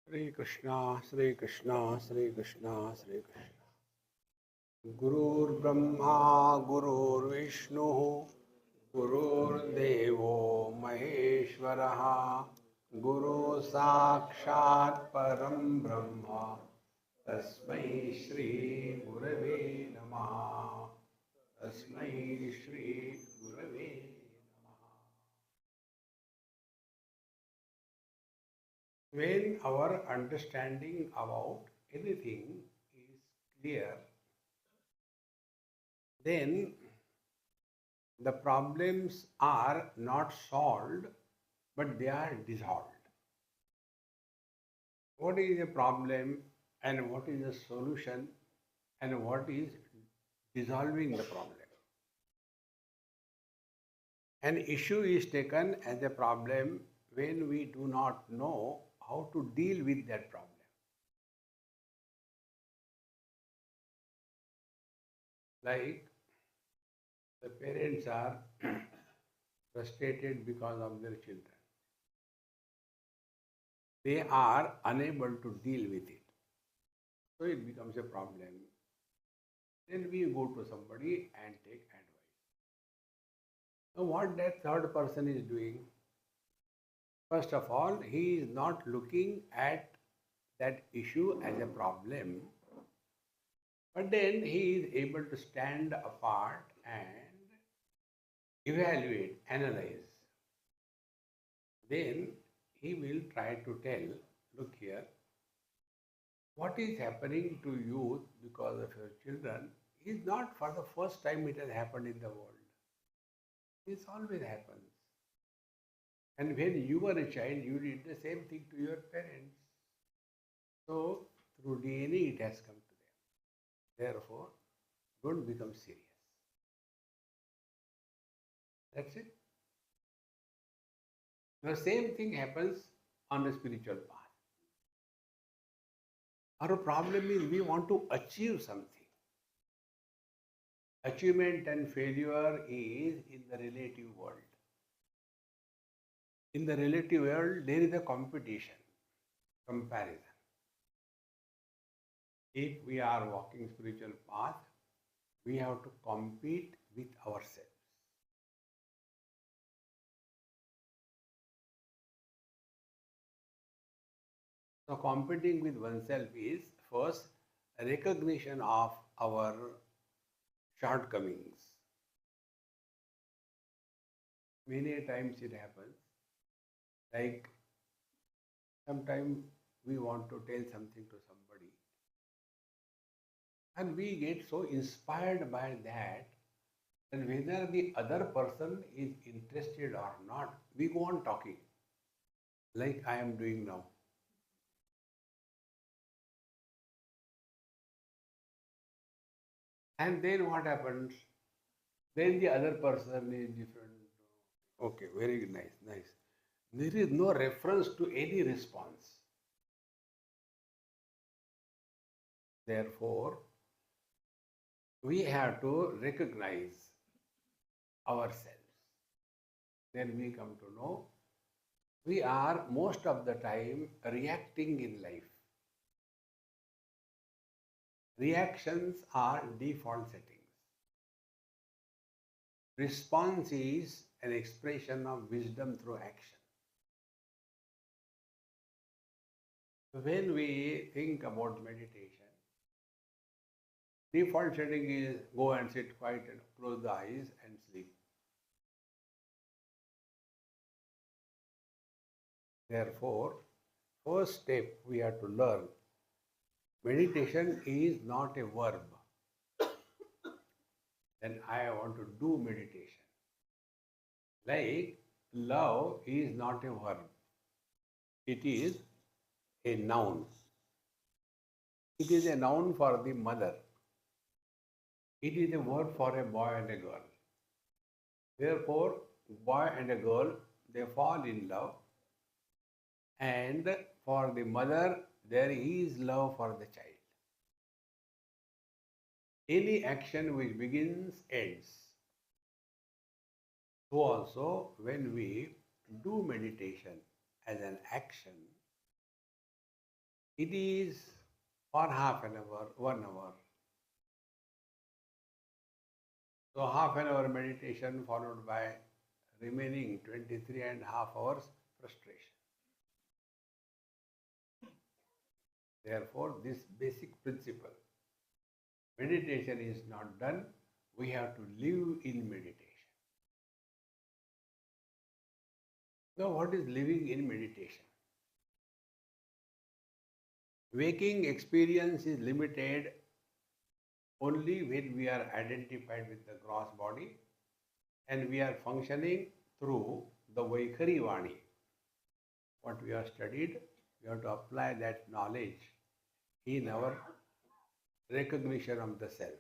Sri Krishna, Sri Krishna, Sri Krishna, Sri Krishna. Gurur Brahma, Gurur Vishnu, Gurur Devo Maheshwaraha, Guru Sakshat Param Brahma, Tasmai Shri Gurave Namaha, Tasmai Shri Gurave Namaha. When our understanding about anything is clear, then the problems are not solved but they are dissolved. What is a problem and what is the solution and what is dissolving the problem? An issue is taken as a problem when we do not know how to deal with that problem. Like the parents are frustrated because of their children. They are unable to deal with it. So it becomes a problem. Then we go to somebody and take advice. Now, what that third person is doing, first of all, he is not looking at that issue as a problem, but then he is able to stand apart and evaluate, analyze. Then he will try to tell, look here, what is happening to you because of your children is not for the first time it has happened in the world. This always happens. And when you were a child, you did the same thing to your parents. So, through DNA, it has come to them. Therefore, don't become serious. That's it. The same thing happens on the spiritual path. Our problem is we want to achieve something. Achievement and failure is in the relative world. In the relative world, there is a competition, comparison. If we are walking spiritual path, we have to compete with ourselves. So competing with oneself is first recognition of our shortcomings. Many times it happens, like sometimes we want to tell something to somebody and we get so inspired by that that whether the other person is interested or not, we go on talking like I am doing now. And then what happens? Then the other person is different. Okay, very nice, nice. There is no reference to any response. Therefore, we have to recognize ourselves. Then we come to know we are most of the time reacting in life. Reactions are default settings. Response is an expression of wisdom through action. When we think about meditation, default setting is go and sit quiet and close the eyes and sleep. Therefore, first step we have to learn meditation is not a verb. Then I want to do meditation. Like love is not a verb, it is a noun. It is a noun for the mother. It is a word for a boy and a girl. Therefore, boy and a girl, they fall in love. And for the mother, there is love for the child. Any action which begins ends. So also, when we do meditation as an action, It is for half an hour, 1 hour. So half an hour meditation followed by remaining 23 and a half hours frustration. Therefore, this basic principle, meditation is not done, we have to live in meditation. Now, what is living in meditation? Waking experience is limited only when we are identified with the gross body and we are functioning through the Vaikhari Vani. What we have studied, we have to apply that knowledge in our recognition of the self.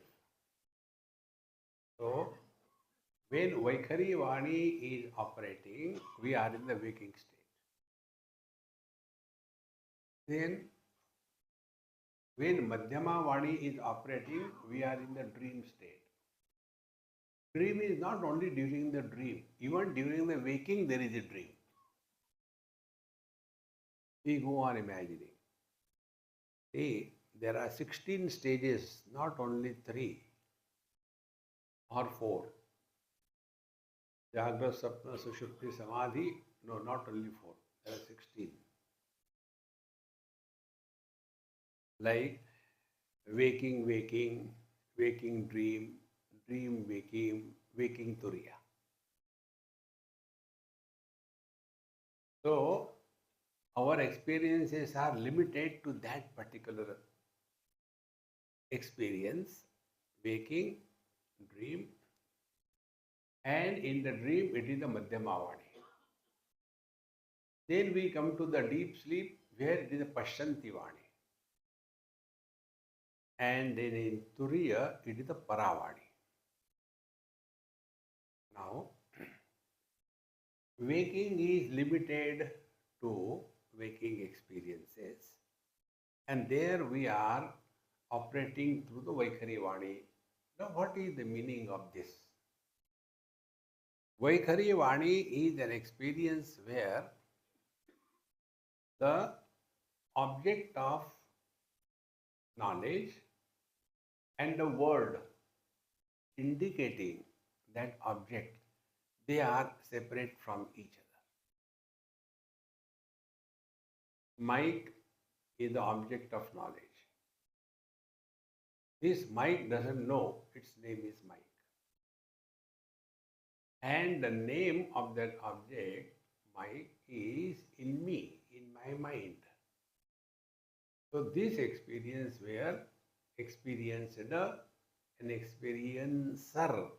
So, when Vaikhari Vani is operating, we are in the waking state. Then, when Madhyama Vani is operating, we are in the dream state. Dream is not only during the dream, even during the waking there is a dream. We go on imagining. See, there are 16 stages, not only 3 or 4. Jagra, Sapna, Sushupti, Samadhi, no, not only 4, there are 16. Like waking, waking, waking dream, dream waking, waking turiya. So, our experiences are limited to that particular experience, waking, dream, and in the dream it is the Madhyama Vani. Then we come to the deep sleep where it is the Pashyanti Vani. And then in Turiya it is the Paravani. Now, waking is limited to waking experiences, and there we are operating through the Vaikhari Vani. Now, what is the meaning of this? Vaikhari Vani is an experience where the object of knowledge and the word indicating that object, they are separate from each other. Mike is the object of knowledge. This Mike doesn't know its name is Mike. And the name of that object, Mike, is in me, in my mind. So this experience where experiencer and experiencer,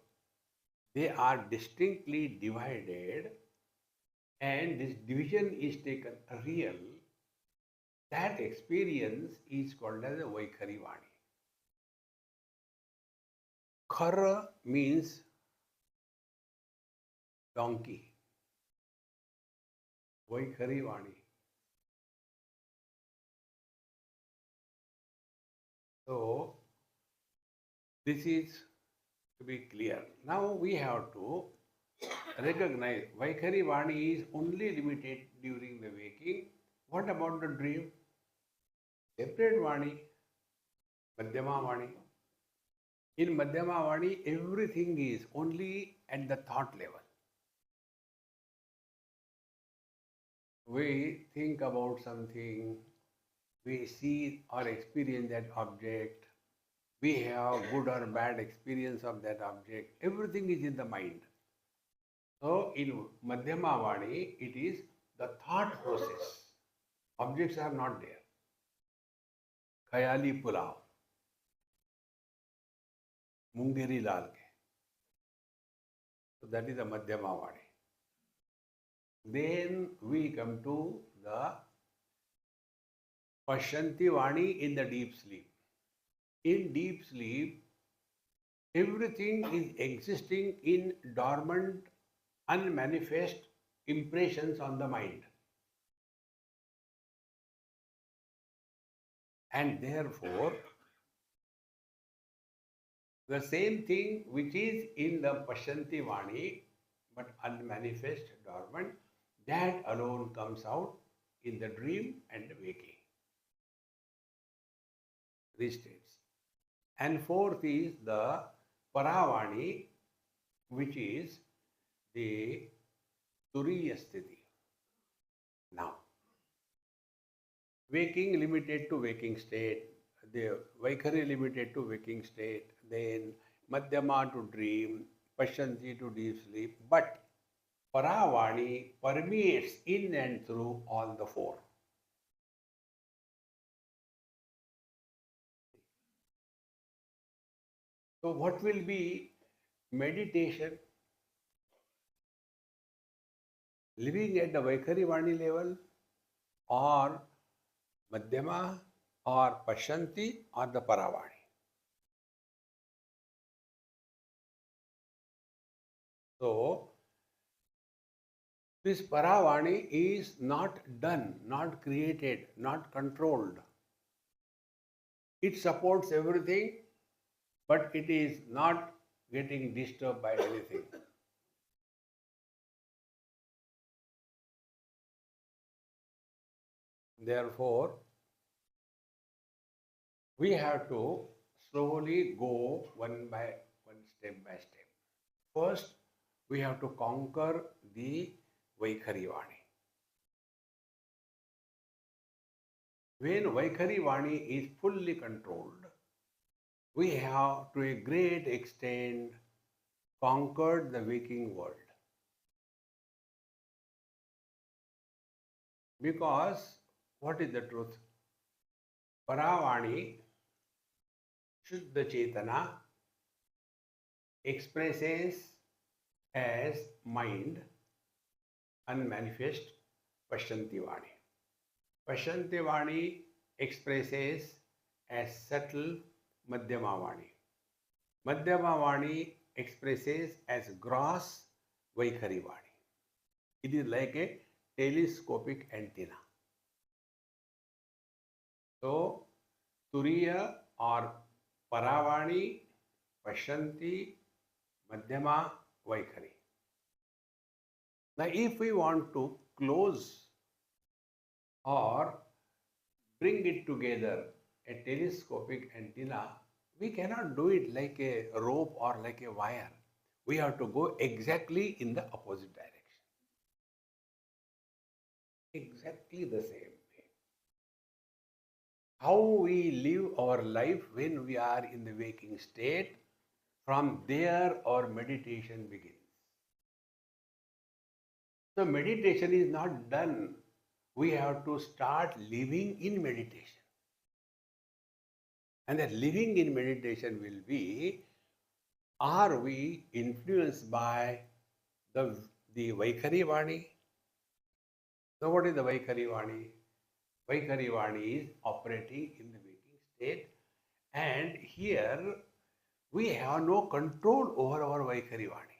they are distinctly divided, and this division is taken real. That experience is called as a Vaikhari Vani. Khara means donkey. Vaikhari Vani. So, this is to be clear. Now we have to recognize Vaikhari Vani is only limited during the waking. What about the dream? Separate Vani, Madhyama Vani. In Madhyama Vani, everything is only at the thought level. We think about something, we see or experience that object, we have good or bad experience of that object, everything is in the mind. So in Madhyama Vani, it is the thought process. Objects are not there. Khayali pulao, mungeri lal ke. So that is the Madhyama Vani. Then we come to the Pashyanti Vani in the deep sleep. In deep sleep, everything is existing in dormant, unmanifest impressions on the mind. And therefore, the same thing which is in the Pashyanti Vani, but unmanifest, dormant, that alone comes out in the dream and the waking. three states. And fourth is the Paravani, which is the Turiya Sthiti. Now, waking limited to waking state, the Vaikhari limited to waking state, then Madhyama to dream, Pashyanti to deep sleep, but Paravani permeates in and through all the four. So, what will be meditation? Living at the Vaikhari Vani level, or Madhyama, or Pashyanti, or the Paravani. So, this Paravani is not done, not created, not controlled. It supports everything, but it is not getting disturbed by anything. Therefore, we have to slowly go one by one, step by step. First, we have to conquer the Vaikhari Vani. When Vaikhari Vani is fully controlled, we have to a great extent conquered the waking world. Because what is the truth? Paravani, Shuddha Chetana, expresses as mind, unmanifest, Pashyanti Vani. Pashyanti Vani expresses as subtle, Madhyama Vani. Madhyama Vani expresses as gross, Vaikhari Vani. It is like a telescopic antenna. So, Turiya or Paravani, Pashyanti, Madhyama, Vaikhari. Now, if we want to close or bring it together, a telescopic antenna, we cannot do it like a rope or like a wire. We have to go exactly in the opposite direction. Exactly the same way. How we live our life when we are in the waking state, from there our meditation begins. So meditation is not done. We have to start living in meditation. And that living in meditation will be, are we influenced by the Vaikhari Vani? So what is the Vaikhari Vani? Vaikhari Vani is operating in the waking state, and here we have no control over our Vaikhari Vani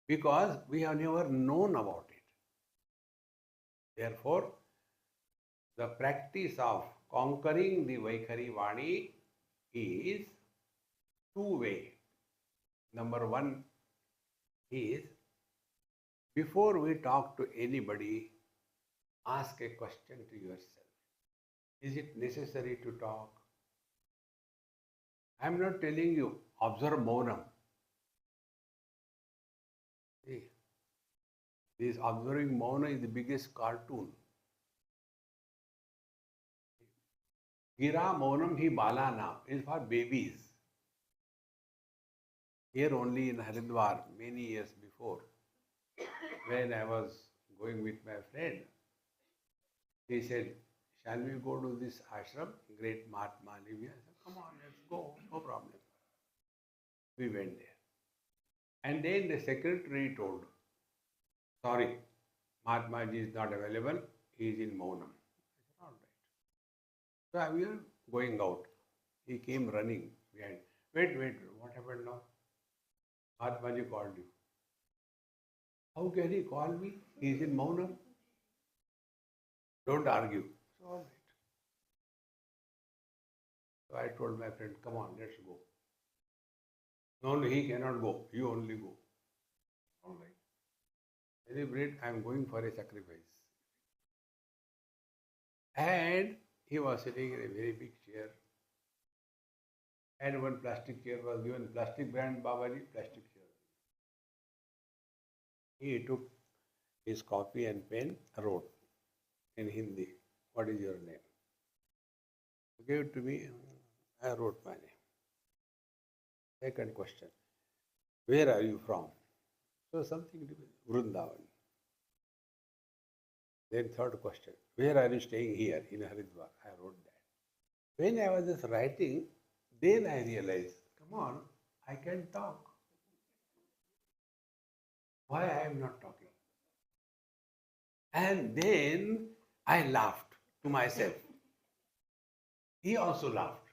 because we have never known about it. Therefore, the practice of conquering the Vaikhari Vani is two-way. Number one is, before we talk to anybody, ask a question to yourself. Is it necessary to talk? I am not telling you, observe Maunam. See, this observing Mauna is the biggest cartoon. Gira Maunam hi balana is for babies. Here only in Haridwar, many years before, when I was going with my friend, he said, shall we go to this ashram, great Mahatma Livia? I said, come on, let's go, no problem. We went there. And then the secretary told, sorry, Mahatma Ji is not available, he is in Maunam. I said, all right. So we are going out. He came running behind. Wait, what happened now? Mahatma Ji called you. How can he call me? He is in Maunam. Don't argue. So, all right. So I told my friend, come on, let's go. No, he cannot go. You only go. All right. Celebrate, I am going for a sacrifice. And He was sitting in a very big chair, and one plastic chair was given, plastic brand Babaji, plastic chair. He took his copy and pen, wrote in Hindi, "What is your name?" He gave it to me, I wrote my name. Second question, where are you from? So something to Vrindavan. Then third question, where are you staying here in Haridwar? I wrote that. When I was just writing, then I realized, come on, I can talk. Why I am not talking? And then I laughed to myself. He also laughed.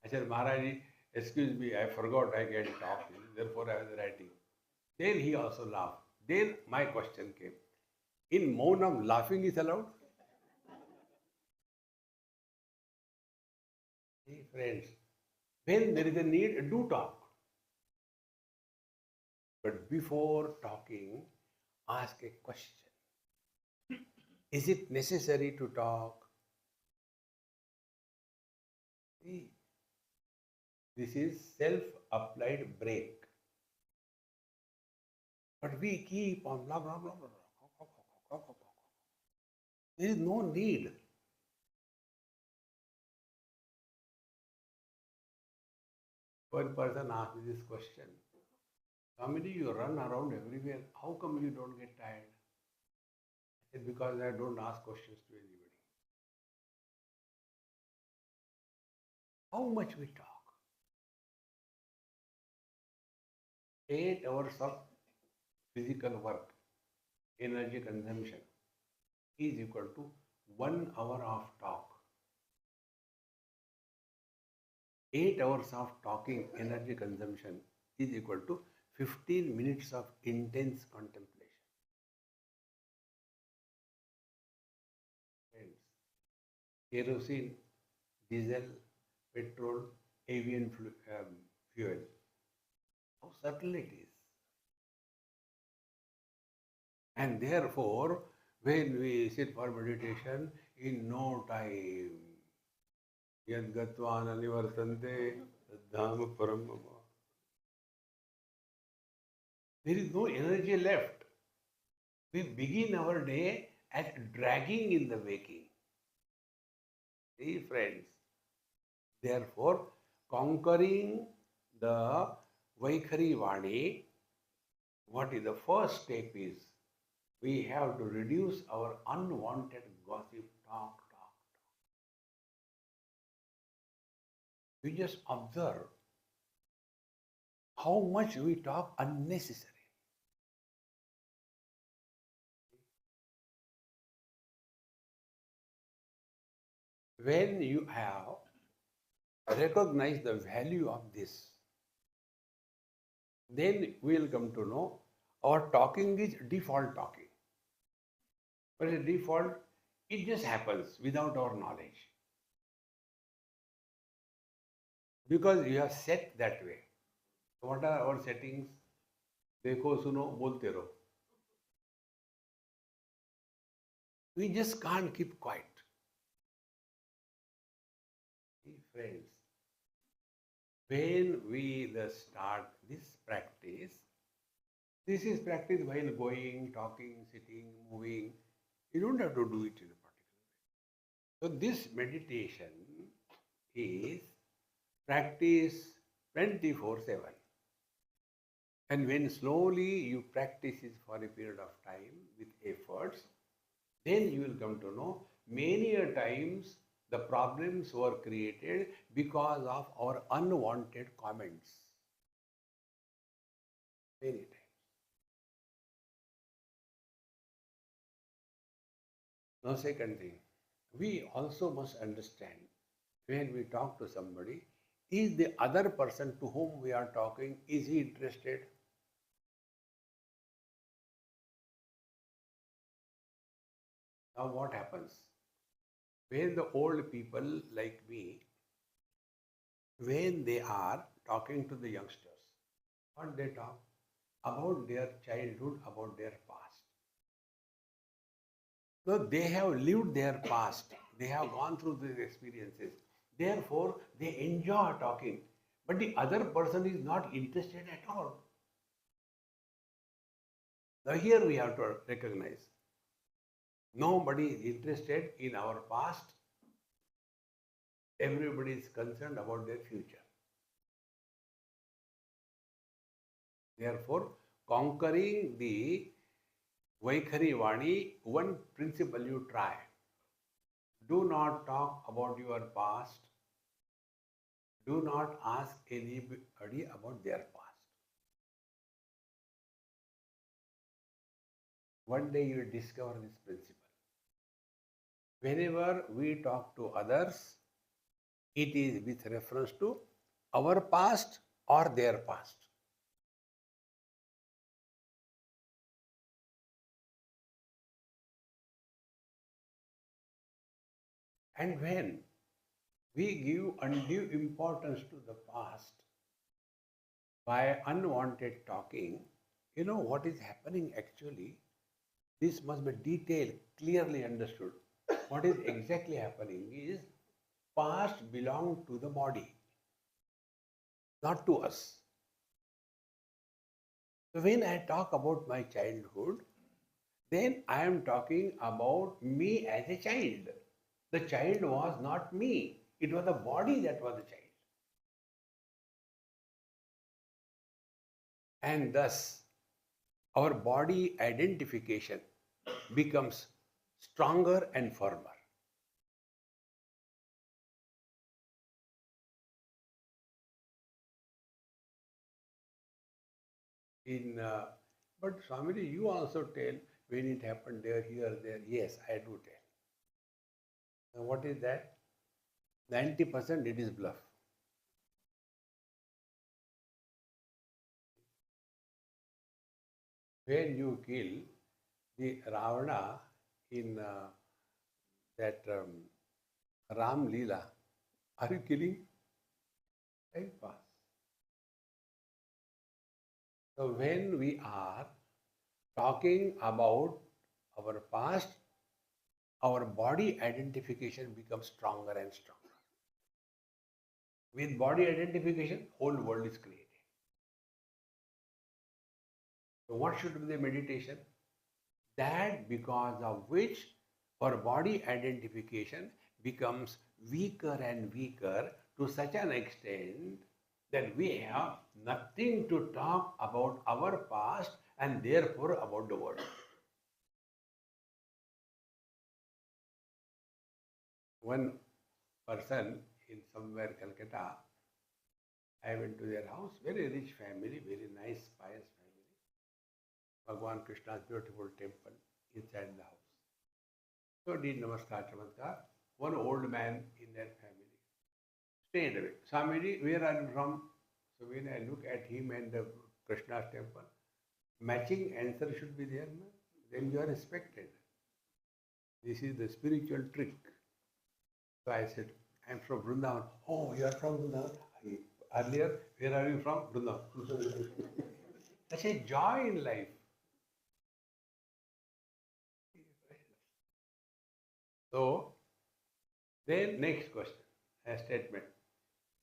I said, Maharaji, excuse me, I forgot I can talk, therefore I was writing. Then he also laughed. Then my question came. In Maunam, laughing is allowed? Hey friends, when there is a need, do talk. But before talking, ask a question. Is it necessary to talk? See, this is self-applied break. But we keep on blah, blah, blah, blah, blah. There is no need. One person asked me this question. Swamiji, you run around everywhere. How come you don't get tired? I said, because I don't ask questions to anybody. How much we talk? 8 hours of physical work, energy consumption is equal to 1 hour of talk. 8 hours of talking, energy consumption is equal to 15 minutes of intense contemplation. Friends, kerosene, diesel, petrol, avian fuel. How subtle it is. And therefore, when we sit for meditation, in no time, yad gatvana nivartante dham param mama. There is no energy left. We begin our day as dragging in the waking. See, friends. Therefore, conquering the Vaikhari Vani, what is the first step is, we have to reduce our unwanted gossip, talk. We just observe how much we talk unnecessary. When you have recognized the value of this, then we will come to know our talking is default talking. But a default, it just happens without our knowledge. Because you have set that way. What are our settings? Dekho, suno, bolte raho. We just can't keep quiet. Friends, when we start this practice, this is practice while going, talking, sitting, moving. You don't have to do it in a particular way. So this meditation is practice 24/7. And when slowly you practice it for a period of time with efforts, then you will come to know many a times the problems were created because of our unwanted comments. Many times. Now, second thing, we also must understand when we talk to somebody, is the other person to whom we are talking, is he interested? Now what happens? When the old people like me, when they are talking to the youngsters, what they talk? About their childhood, about their past. So they have lived their past. They have gone through these experiences. Therefore, they enjoy talking. But the other person is not interested at all. Now, here we have to recognize nobody is interested in our past. Everybody is concerned about their future. Therefore, conquering the Vaikhari Vani, one principle you try. Do not talk about your past. Do not ask anybody about their past. One day you will discover this principle. Whenever we talk to others, it is with reference to our past or their past. And when we give undue importance to the past by unwanted talking, you know what is happening actually? This must be detailed, clearly understood. What is exactly happening is past belongs to the body, not to us. So when I talk about my childhood, then I am talking about me as a child. The child was not me. It was the body that was the child. And thus, our body identification becomes stronger and firmer. But Swamiji, you also tell when it happened there, here, there. Yes, I do tell. Now, what is that? 90% it is bluff. When you kill the Ravana in that Ram Leela, are you killing? Time pass. So when we are talking about our past, our body identification becomes stronger and stronger. With body identification, whole world is created. So what should be the meditation? That because of which our body identification becomes weaker and weaker to such an extent that we have nothing to talk about our past and therefore about the world. One person in somewhere Calcutta, I went to their house, very rich family, very nice, pious family. Bhagwan Krishna's beautiful temple inside the house. So did Namaskar Chamatkar. One old man in that family stayed away. Swamiji, where are you from? So when I look at him and the Krishna's temple, matching answer should be there. No? Then you are respected. This is the spiritual trick. So I said, I am from Vrindavan. Oh, you are from Vrindavan? Earlier, where are you from? Vrindavan. That's a joy in life. So, then next question, a statement.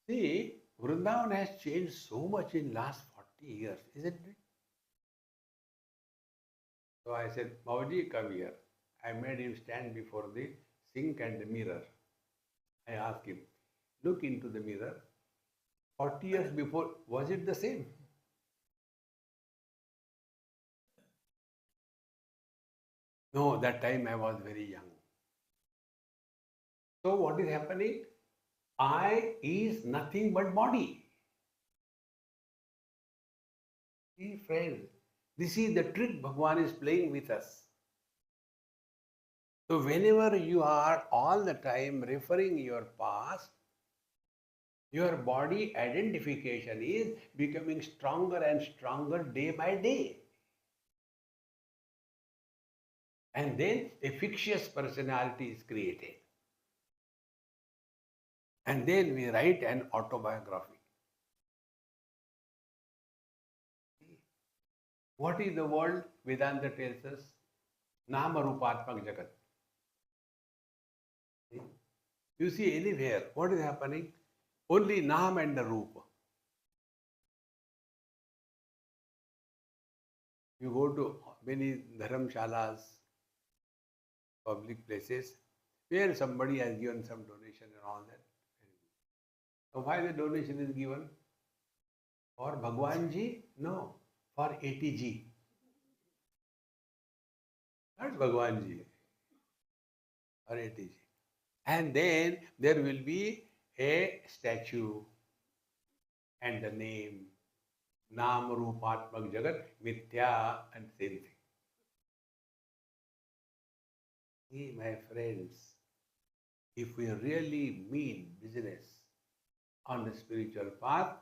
See, Vrindavan has changed so much in last 40 years, isn't it? So I said, Mauji, come here. I made him stand before the sink and the mirror. I asked him, look into the mirror. 40 years before, was it the same? No, that time I was very young. So what is happening? I is nothing but body. See, friends, this is the trick Bhagwan is playing with us. So whenever you are all the time referring your past, your body identification is becoming stronger and stronger day by day. And then a fictitious personality is created. And then we write an autobiography. What is the world? Vedanta tells us, Nama Rupatmak Jagat. You see anywhere, what is happening? Only Nam and the Rupa. You go to many dharamshalas, public places, where somebody has given some donation and all that. So why the donation is given? For Bhagwan Ji? No, for ATG. Not Bhagwan Ji, or ATG. And then there will be a statue and the name, Nam Rupatmak Jagat, Mithya, and same thing. See, my friends, if we really mean business on the spiritual path,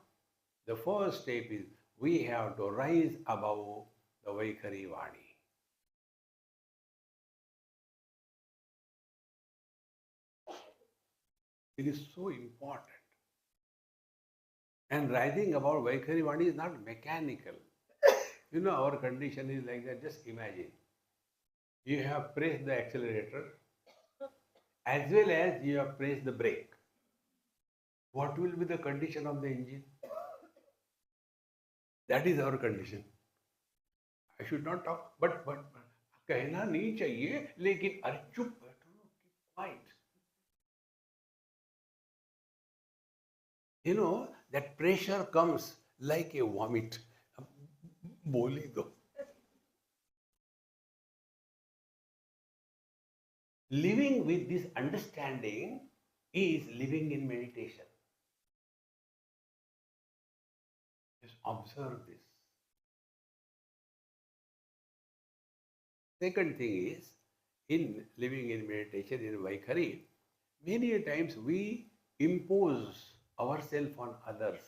the first step is we have to rise above the Vaikhari Vani. It is so important. And rising above Vaikhari Vani is not mechanical. You know, our condition is like that. Just imagine. You have pressed the accelerator as well as you have pressed the brake. What will be the condition of the engine? That is our condition. I should not talk, but कहना नहीं चाहिए, लेकिन अरे चुप बैठो, keep quiet. You know, that pressure comes like a vomit. बोली दो. Living with this understanding is living in meditation. Just observe this. Second thing is, in living in meditation in Vaikhari, many times we impose ourselves on others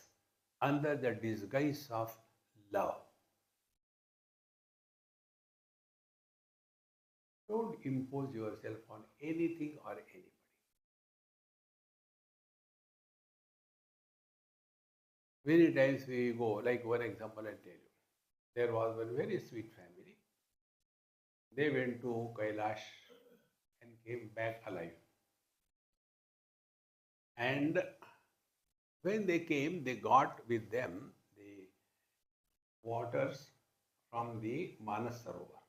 under the disguise of love. Don't impose yourself on anything or anybody. Many times we go, like one example I'll tell you. There was one very sweet family. They went to Kailash and came back alive. And when they came, they got with them the waters from the Manas Sarovar.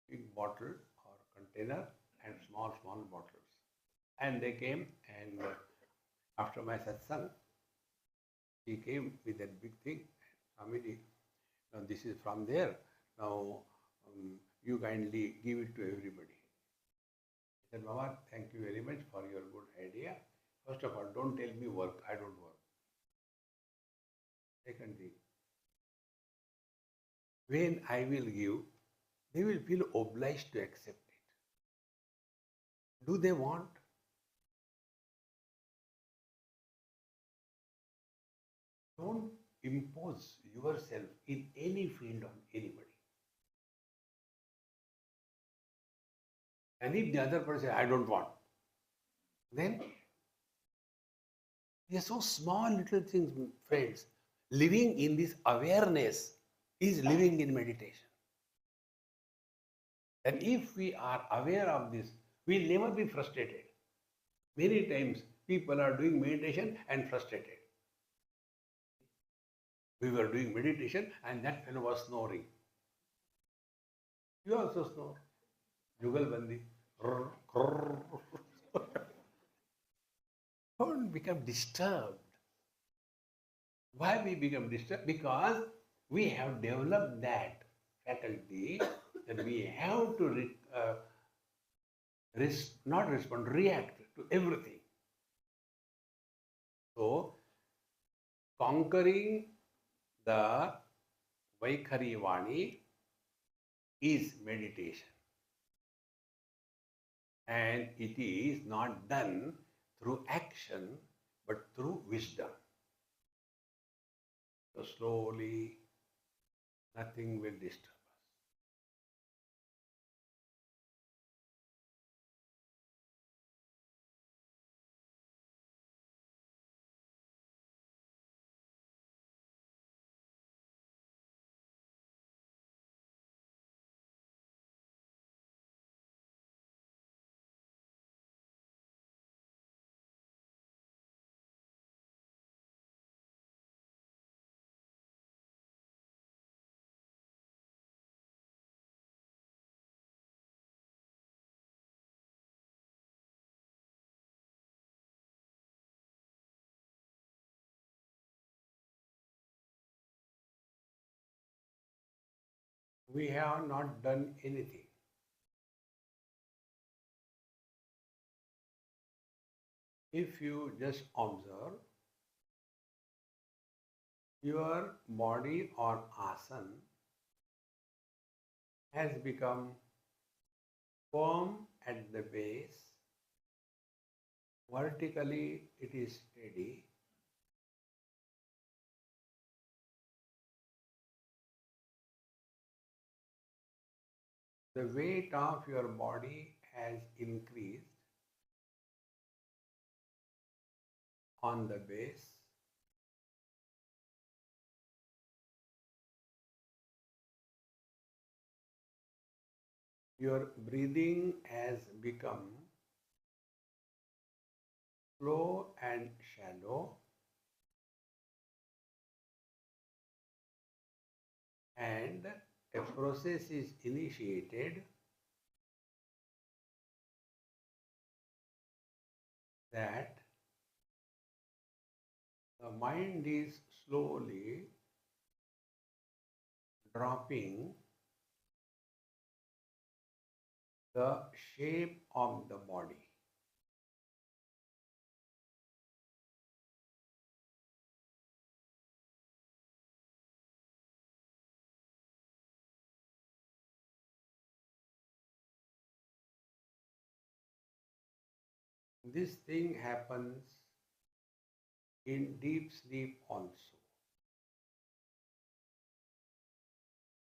Big bottle or container and small bottles. And they came, and after my satsang, he came with that big thing. Swamiji, now this is from there. Now you kindly give it to everybody. I said, Mama, thank you very much for your good idea. First of all, don't tell me work. I don't work. Second thing, when I will give, they will feel obliged to accept it. Do they want? Don't impose yourself in any field on anybody. And if the other person says, I don't want, then they are so small little things, friends. Living in this awareness is living in meditation. And if we are aware of this, we will never be frustrated. Many times people are doing meditation and frustrated. We were doing meditation and that fellow was snoring. You also snore. Jugalbandi. Don't become disturbed. Why we become disturbed? Because we have developed that faculty that we have to not respond, react to everything. So, conquering the Vaikhari Vani is meditation. And it is not done through action, but through wisdom. So slowly, nothing will disturb. we have not done anything. If you just observe, your body or asana has become firm at the base, vertically it is steady, the weight of your body has increased on the base, your breathing has become slow and shallow, and a process is initiated that the mind is slowly dropping the shape of the body. This thing happens in deep sleep also.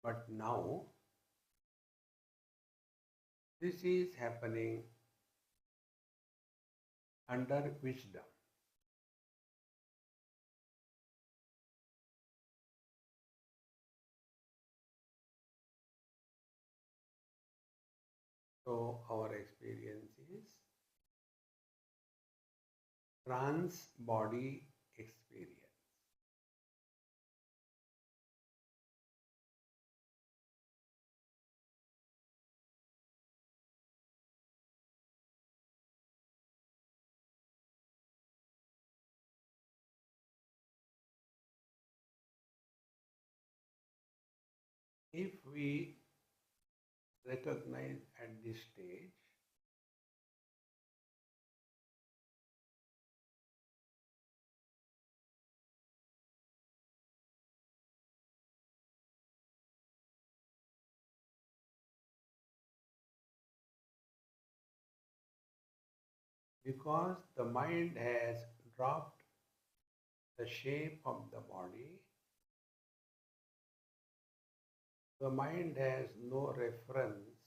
But now, this is happening under wisdom. So, our experience is trans body experience. If we recognize at this stage, because the mind has dropped the shape of the body, the mind has no reference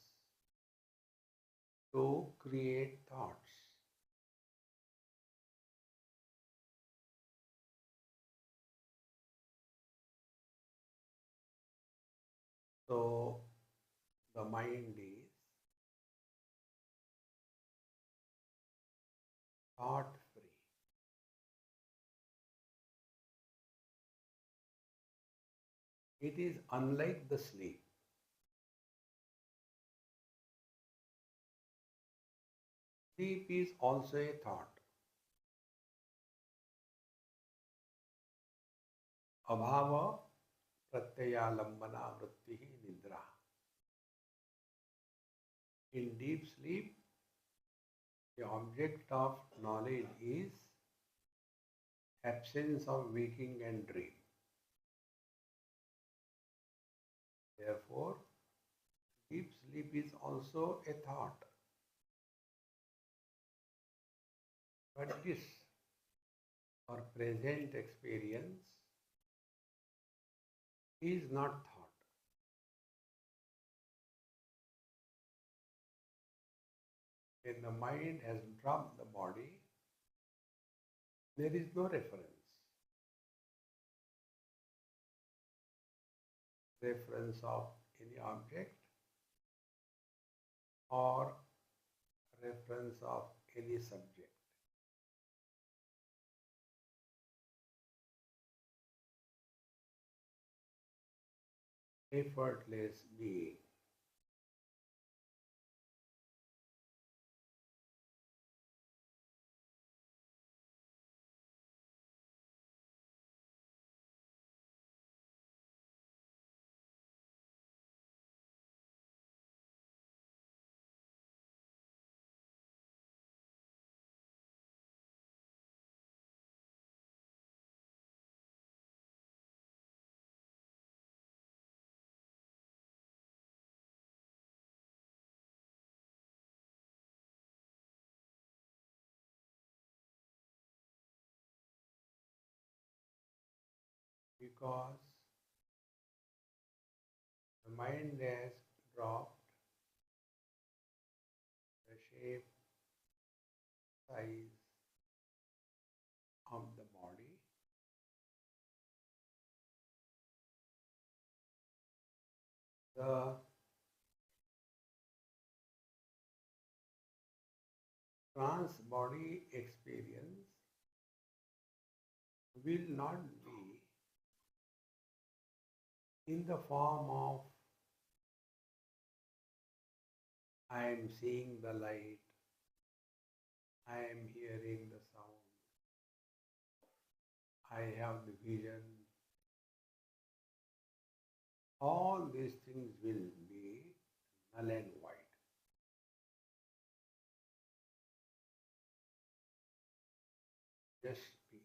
to create thoughts. So the mind is thought free. It is unlike the sleep. Sleep is also a thought. Abhava pratyayalambana vrittihi nidra. In deep sleep, the object of knowledge is absence of waking and dream. Therefore, deep sleep is also a thought. But this, our present experience, is not thought. When the mind has dropped the body, there is no reference. Reference of any object or reference of any subject. Effortless being. because the mind has dropped the shape, size of the body. The trans body experience will not be in the form of I am seeing the light, I am hearing the sound, I have the vision. All these things will be null and void. Just be.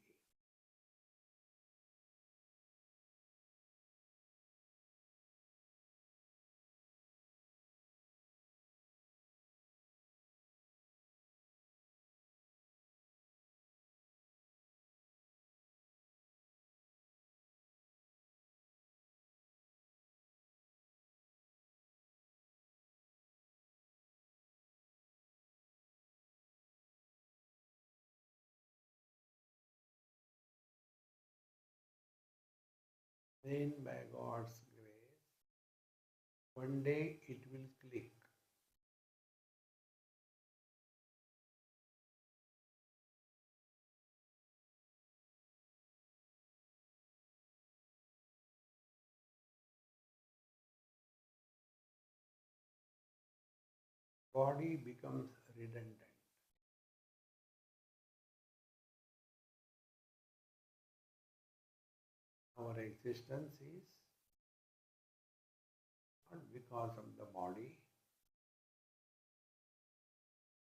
Then by God's grace, one day it will click. Body becomes redundant. Our existence is not because of the body.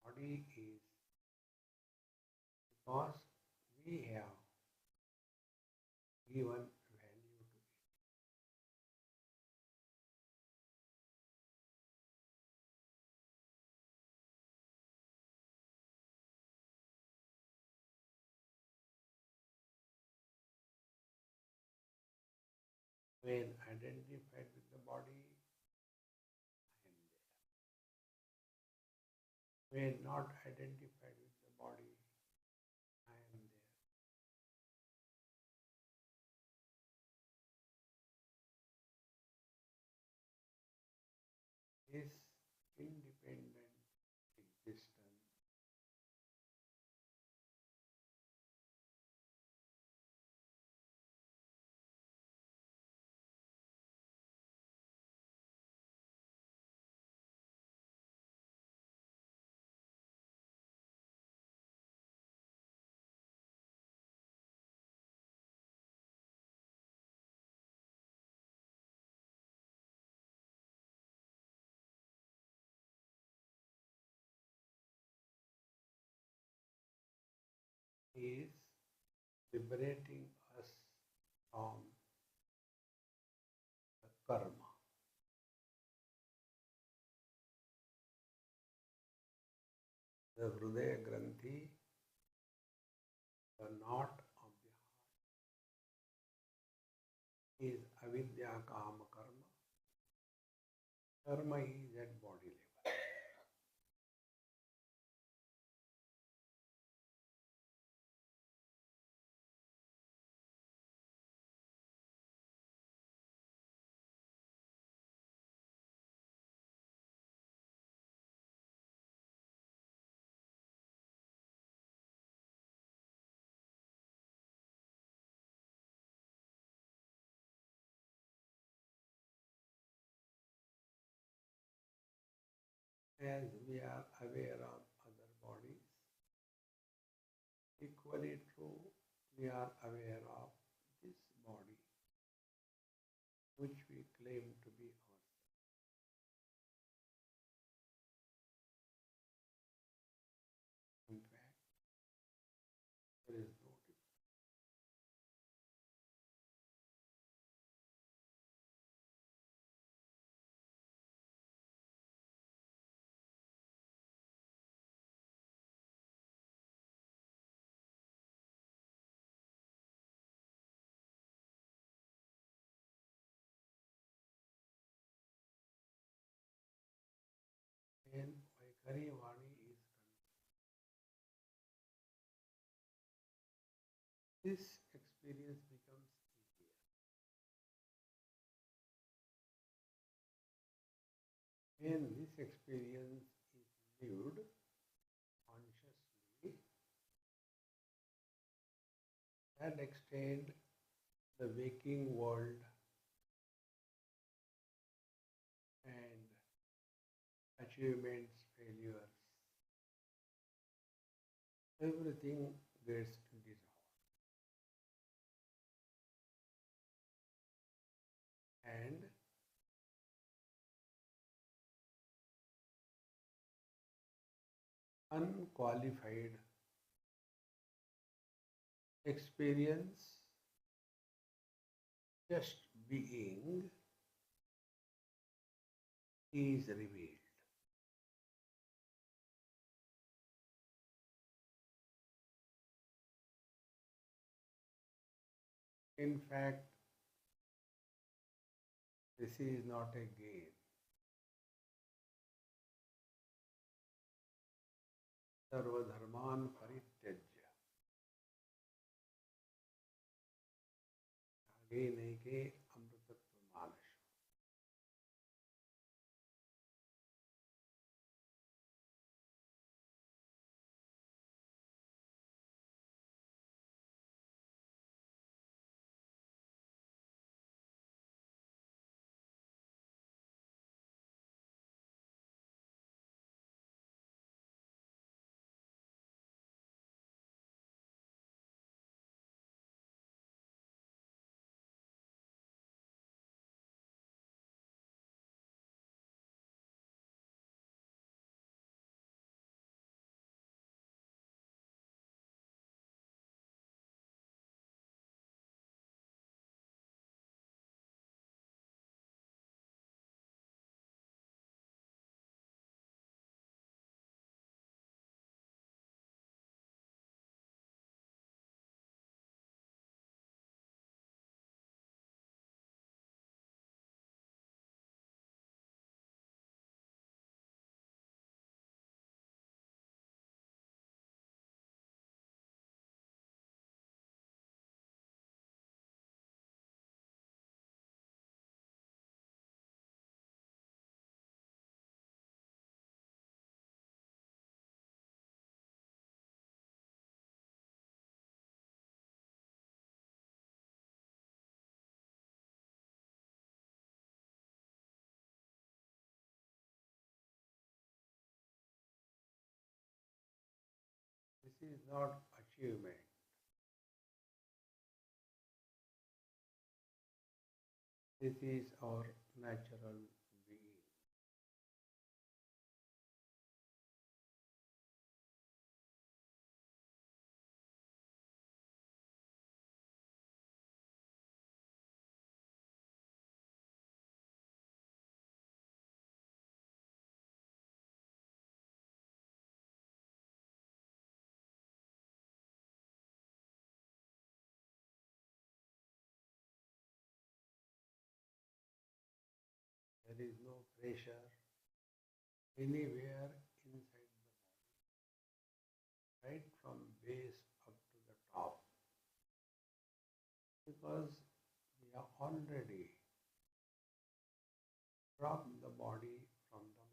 Body is because we have given value to it. When identified with the body, I am there. When not identified with the body, I am there. This independent existence is liberating us from the karma. The Hridaya Granthi, the knot of the heart, is avidya kama karma. Karma is at body level. As we are aware of other bodies, equally true, we are aware of this body which we claim to be ourselves. In fact, there is no Vani is this experience becomes easier. When this experience is lived consciously, that extent the waking world and achievements, failures, everything gets dissolved. And unqualified experience, just being, is revealed. In fact, this is not a game. सर्वधर्मान परित्यज्य आगे नहीं के अमृतत्व मानस. This is not achievement. This is our natural being. There is no pressure anywhere inside the body, right from base up to the top, because we are already dropped the body from the mind.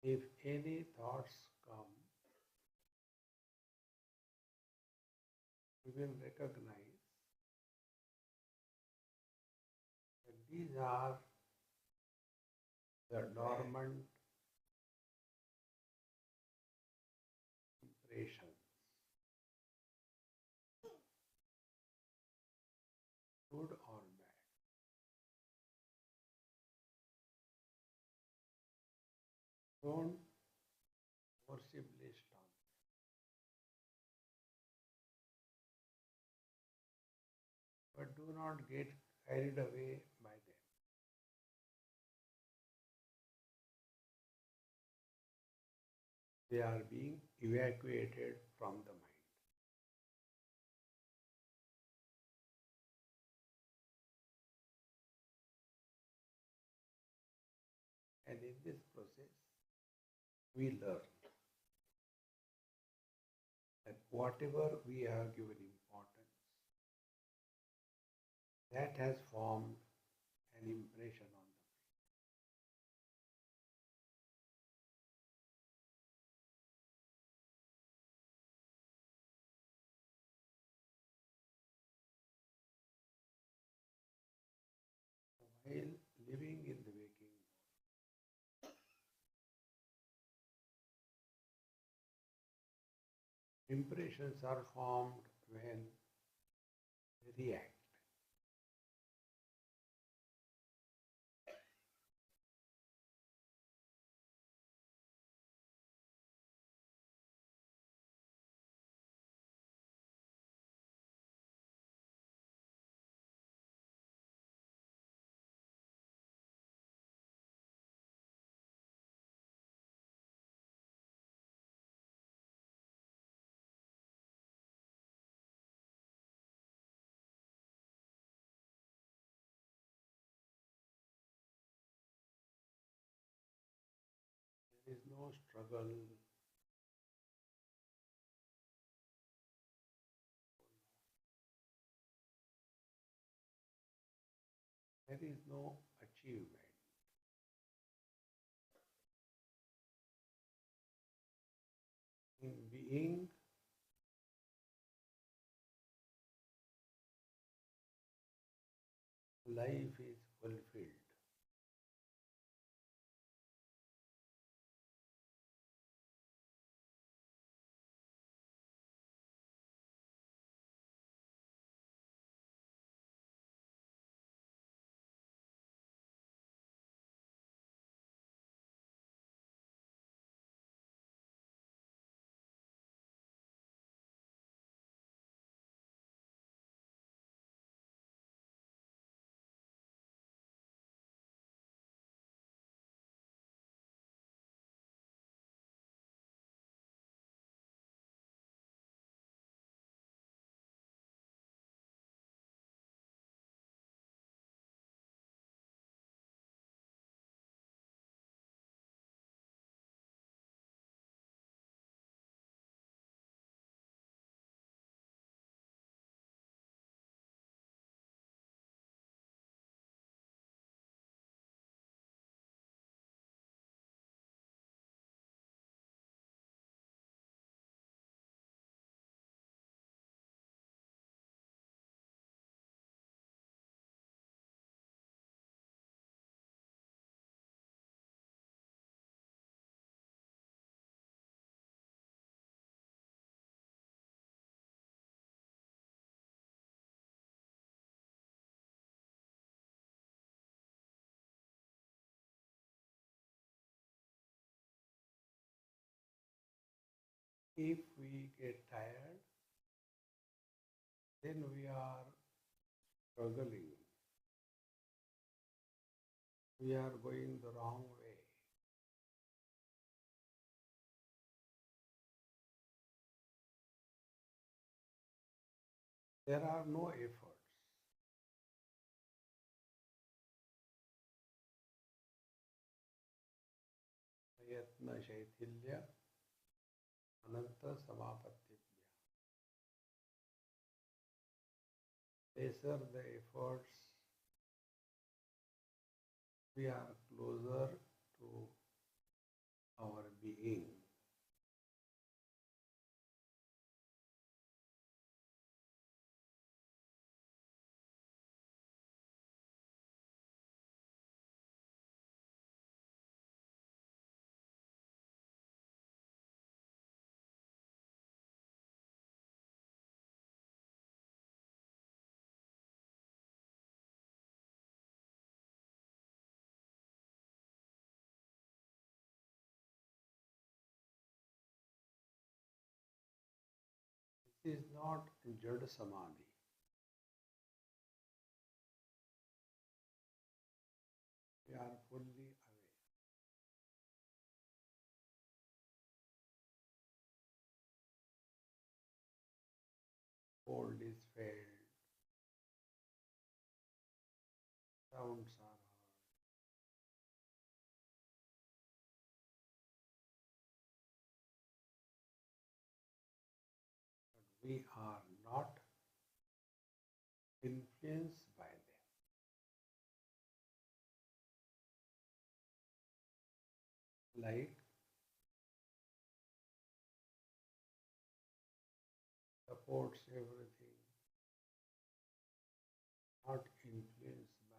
If any thoughts come, we will recognize that these are the dormant impressions, good or bad. Don't forcibly stop, but do not get carried away by them. They are being evacuated from the mind. And in this process, we learn that whatever we have given importance, that has formed an impression on the mind. While living in the waking mode, impressions are formed when we react. There is no struggle, there is no achievement. In being, life is fulfilled. If we get tired, then we are struggling. We are going the wrong way. There are no efforts. Prayatna Shaithilya Ananta Samapatibhya. Lesser the efforts, we are closer to our being. This is not Jada Samadhi. We are fully aware. Cold is felt, sounds are heard, but we are not influenced by them. Light supports everything, not influenced by.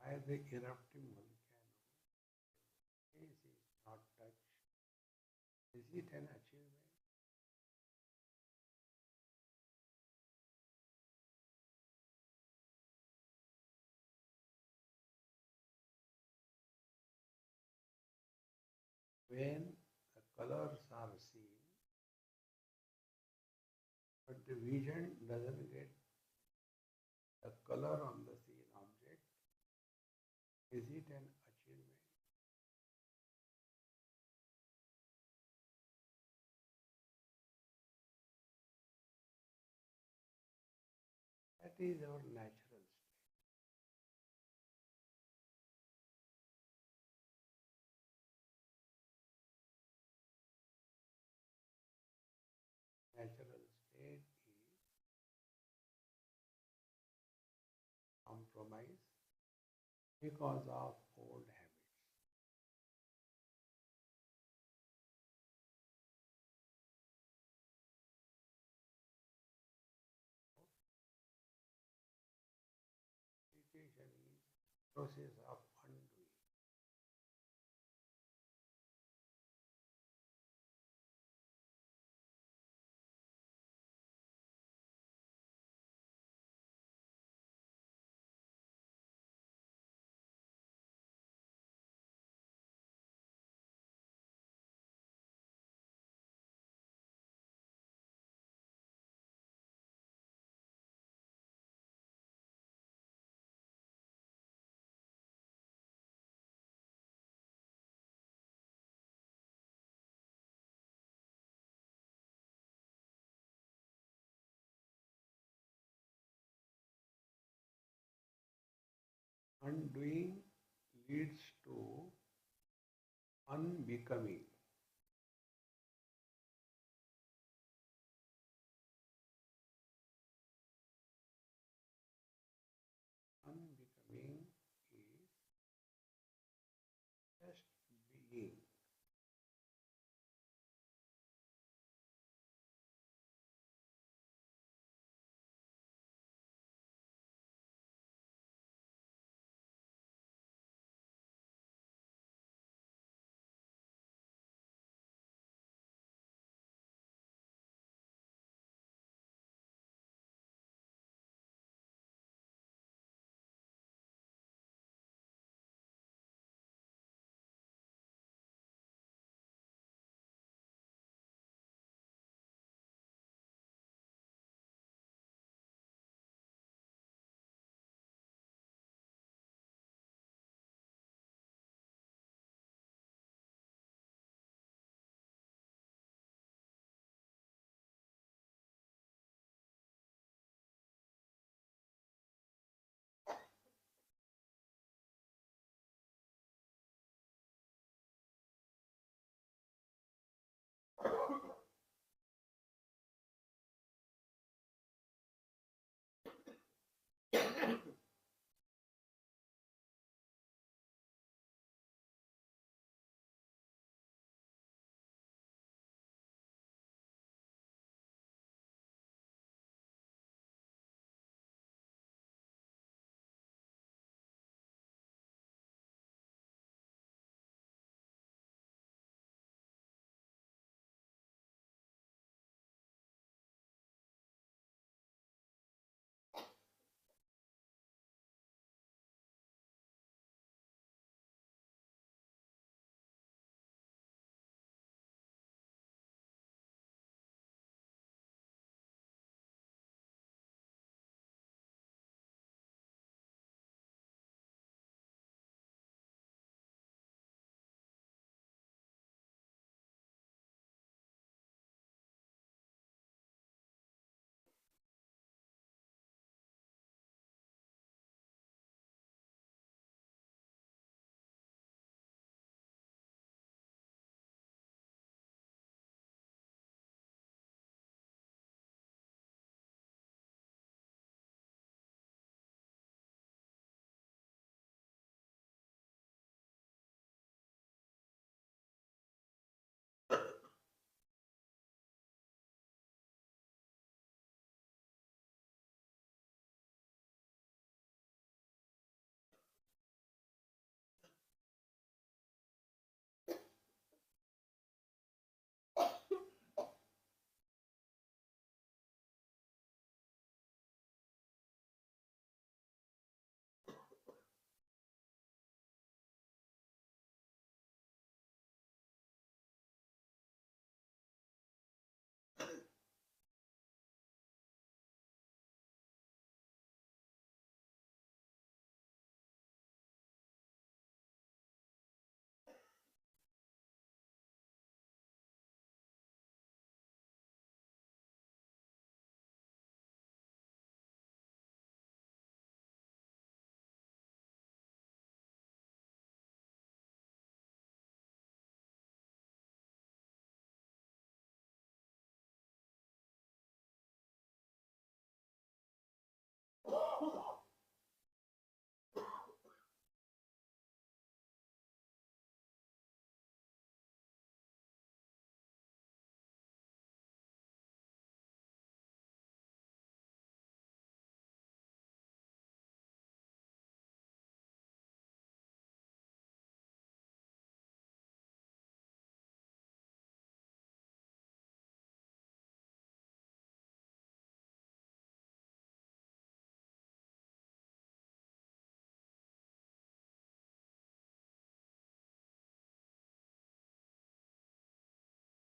By the erupting volcano, space is not touched. Is it an achievement? When the colors are seen, but the vision doesn't get the color on the seen object, is it an achievement? That is our natural state. Natural state is compromise because of old habits. Meditation is process of undoing. Undoing leads to unbecoming. Unbecoming is just being.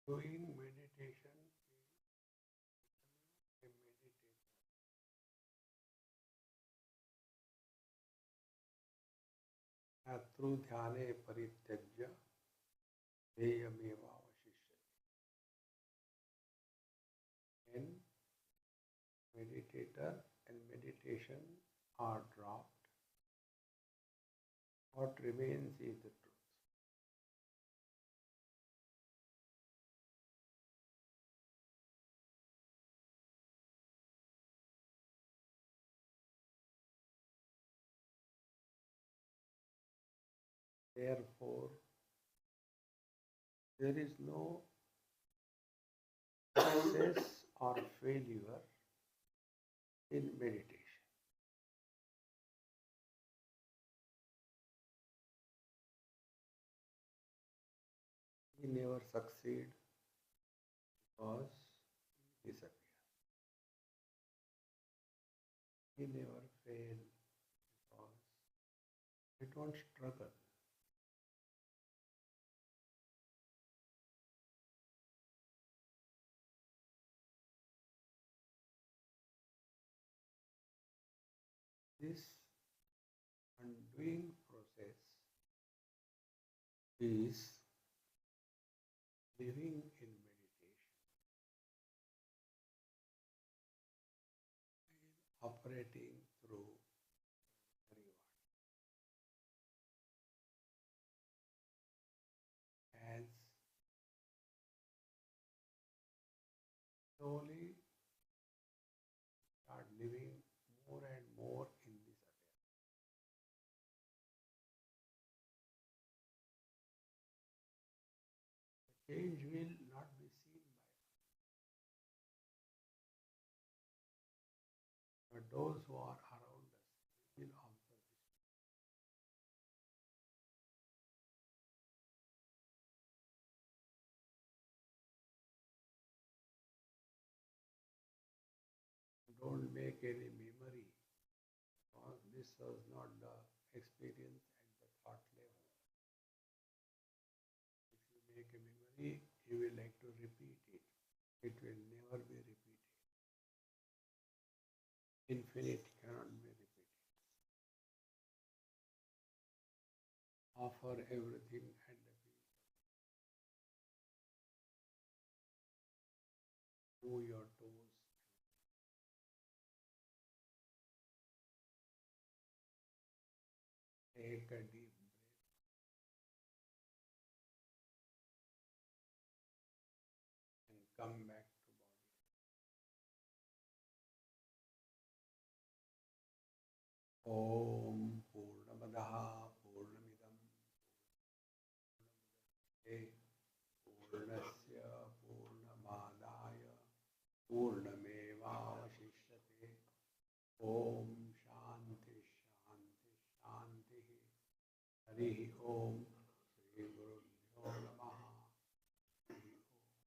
Doing meditation is a meditation. Through dhyane parityajya deyameva avashishyate. When meditator and meditation are dropped, what remains is the truth. Therefore, there is no success or failure in meditation. We never succeed because we disappear. We never fail because we don't struggle. This undoing process is living in meditation, operating through reward. As slowly start living more and more in this awareness, the change will not be seen by us, but those who are around us will observe this. Don't make any memory because this was not the experience at the thought level. If you make a memory, you will like to repeat it. It will never be repeated. Infinite cannot be repeated. Offer everything at the feet. Move your toes. Take a deep breath and come back to body. Om Purnamadaha Purnamidam Purnasya Purnamadaya Purnamevavashishyate. Om Shanti Shanti Shanti. Hari Om